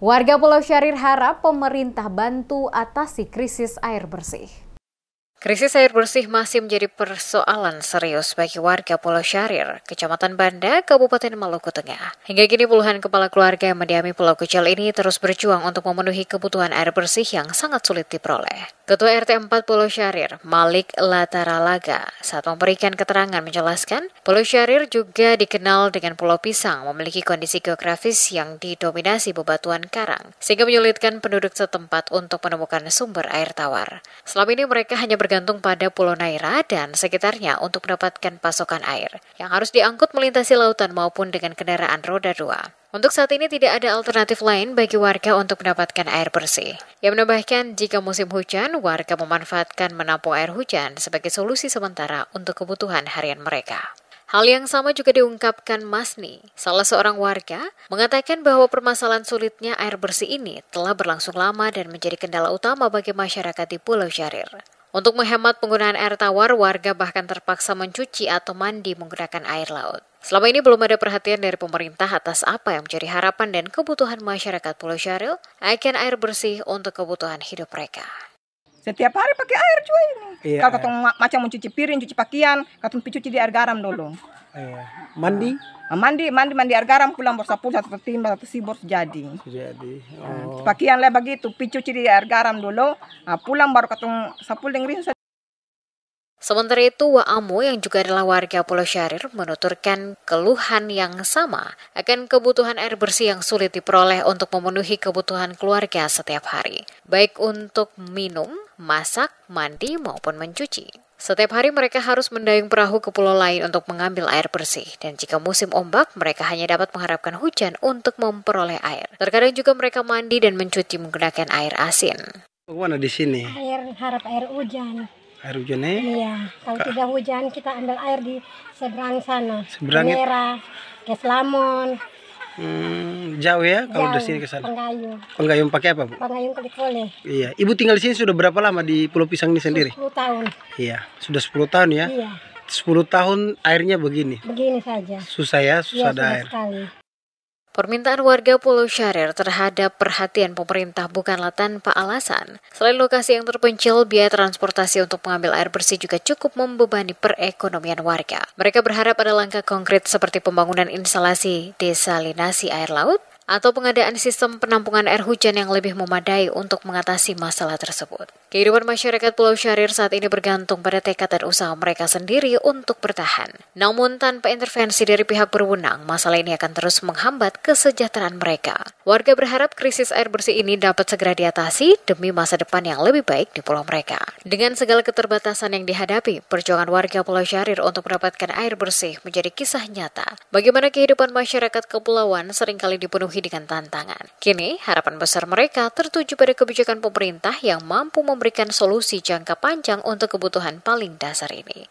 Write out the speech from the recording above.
Warga Pulau Syahrir harap pemerintah bantu atasi krisis air bersih. Krisis air bersih masih menjadi persoalan serius bagi warga Pulau Syahrir, Kecamatan Banda, Kabupaten Maluku Tengah. Hingga kini puluhan kepala keluarga yang mendiami pulau kecil ini terus berjuang untuk memenuhi kebutuhan air bersih yang sangat sulit diperoleh. Ketua RT 4 Pulau Syahrir, Malik Lataralaga, saat memberikan keterangan menjelaskan, Pulau Syahrir juga dikenal dengan Pulau Pisang, memiliki kondisi geografis yang didominasi bebatuan karang, sehingga menyulitkan penduduk setempat untuk menemukan sumber air tawar. Selama ini mereka hanya bergantung pada Pulau Naira dan sekitarnya untuk mendapatkan pasokan air, yang harus diangkut melintasi lautan maupun dengan kendaraan roda 2. Untuk saat ini tidak ada alternatif lain bagi warga untuk mendapatkan air bersih. Ia menambahkan jika musim hujan, warga memanfaatkan menampung air hujan sebagai solusi sementara untuk kebutuhan harian mereka. Hal yang sama juga diungkapkan Masni, salah seorang warga, mengatakan bahwa permasalahan sulitnya air bersih ini telah berlangsung lama dan menjadi kendala utama bagi masyarakat di Pulau Syahrir. Untuk menghemat penggunaan air tawar, warga bahkan terpaksa mencuci atau mandi menggunakan air laut. Selama ini belum ada perhatian dari pemerintah atas apa yang menjadi harapan dan kebutuhan masyarakat Pulau Syahrir akan air bersih untuk kebutuhan hidup mereka. Setiap hari pakai air cuy ini. Iya, Kalau katong macam mencuci piring, cuci pakaian, katong cuci di air garam dulu. iya. Mandi? Mandi air garam, pulang bersapul, satu timba, satu sibor jadi. Pakaian lah begitu, cuci di air garam dulu, pulang baru katong sapul dengan rinso. Sementara itu, Wa'amu yang juga adalah warga Pulau Syahrir menuturkan keluhan yang sama akan kebutuhan air bersih yang sulit diperoleh untuk memenuhi kebutuhan keluarga setiap hari, baik untuk minum, masak, mandi, maupun mencuci. Setiap hari mereka harus mendayung perahu ke pulau lain untuk mengambil air bersih, dan jika musim ombak, mereka hanya dapat mengharapkan hujan untuk memperoleh air. Terkadang juga mereka mandi dan mencuci menggunakan air asin. Mana di sini? Harap air hujan. Air hujannya? Iya, kalau tidak hujan kita ambil air di seberang sana. Seberang ya? Merah, Gas Lamon. Jauh ya kalau dari sini ke sana? Penggayung. Penggayung pakai apa, Bu? Penggayung Kulikole. Iya. Ibu tinggal di sini sudah berapa lama di Pulau Pisang ini sendiri? 10 tahun. Iya, sudah 10 tahun ya? Iya. 10 tahun airnya begini? Begini saja. Susah ya, susah Iya, ada air. sekali. Permintaan warga Pulau Syahrir terhadap perhatian pemerintah bukanlah tanpa alasan. Selain lokasi yang terpencil, biaya transportasi untuk mengambil air bersih juga cukup membebani perekonomian warga. Mereka berharap ada langkah konkret seperti pembangunan instalasi desalinasi air laut, atau pengadaan sistem penampungan air hujan yang lebih memadai untuk mengatasi masalah tersebut. Kehidupan masyarakat Pulau Syahrir saat ini bergantung pada tekad dan usaha mereka sendiri untuk bertahan. Namun tanpa intervensi dari pihak berwenang, masalah ini akan terus menghambat kesejahteraan mereka. Warga berharap krisis air bersih ini dapat segera diatasi demi masa depan yang lebih baik di pulau mereka. Dengan segala keterbatasan yang dihadapi, perjuangan warga Pulau Syahrir untuk mendapatkan air bersih menjadi kisah nyata. Bagaimana kehidupan masyarakat kepulauan seringkali dipenuhi dengan tantangan. Kini, harapan besar mereka tertuju pada kebijakan pemerintah yang mampu memberikan solusi jangka panjang untuk kebutuhan paling dasar ini.